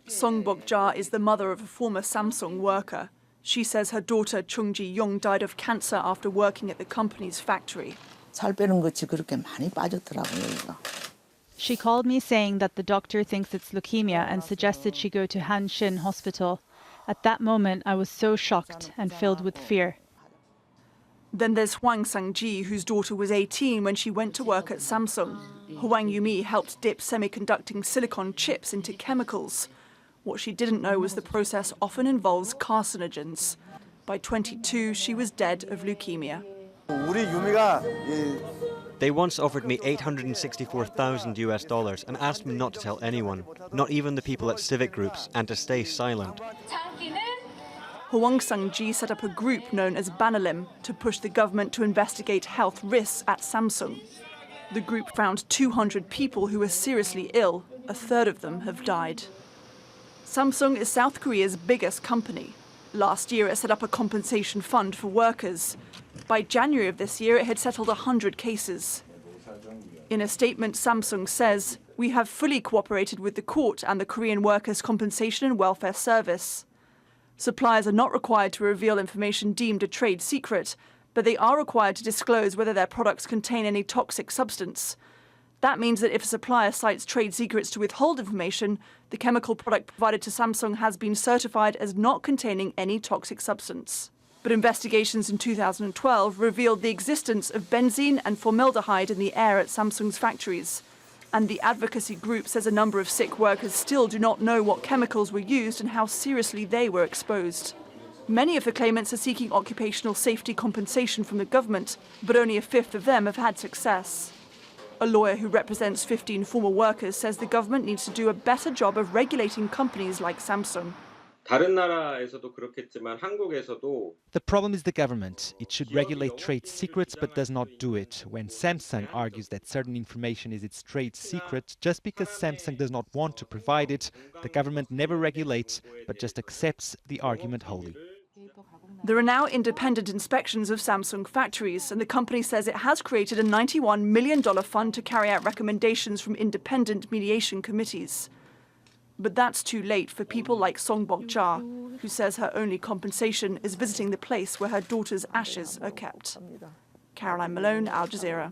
Song Bok-ja is the mother of a former Samsung worker. She says her daughter Chung Ji-young died of cancer after working at the company's factory. 살 빼는 것이 그렇게 많이 빠졌더라고요. She called me saying that the doctor thinks it's leukemia and suggested she go to Hanshin Hospital. At that moment, I was so shocked and filled with fear. Then there's Hwang Sang-ji, whose daughter was 18 when she went to work at Samsung. Hwang Yumi helped dip semiconducting silicon chips into chemicals. What she didn't know was the process often involves carcinogens. By 22, she was dead of leukemia. They once offered me $864,000 and asked me not to tell anyone, not even the people at civic groups, and to stay silent. Hwang Sang-ji set up a group known as Banalim to push the government to investigate health risks at Samsung. The group found 200 people who were seriously ill. A third of them have died. Samsung is South Korea's biggest company. Last year, it set up a compensation fund for workers. By January of this year, it had settled 100 cases. In a statement, Samsung says, "We have fully cooperated with the court and the Korean Workers' Compensation and Welfare Service." Suppliers are not required to reveal information deemed a trade secret, but they are required to disclose whether their products contain any toxic substance. That means that if a supplier cites trade secrets to withhold information, the chemical product provided to Samsung has been certified as not containing any toxic substance. But investigations in 2012 revealed the existence of benzene and formaldehyde in the air at Samsung's factories. And the advocacy group says a number of sick workers still do not know what chemicals were used and how seriously they were exposed. Many of the claimants are seeking occupational safety compensation from the government, but only a fifth of them have had success. A lawyer who represents 15 former workers says the government needs to do a better job of regulating companies like Samsung. The problem is the government. It should regulate trade secrets but does not do it. When Samsung argues that certain information is its trade secret, just because Samsung does not want to provide it, the government never regulates but just accepts the argument wholly. There are now independent inspections of Samsung factories, and the company says it has created a $91 million fund to carry out recommendations from independent mediation committees. But that's too late for people like Song Bok-ja, who says her only compensation is visiting the place where her daughter's ashes are kept. Caroline Malone, Al Jazeera.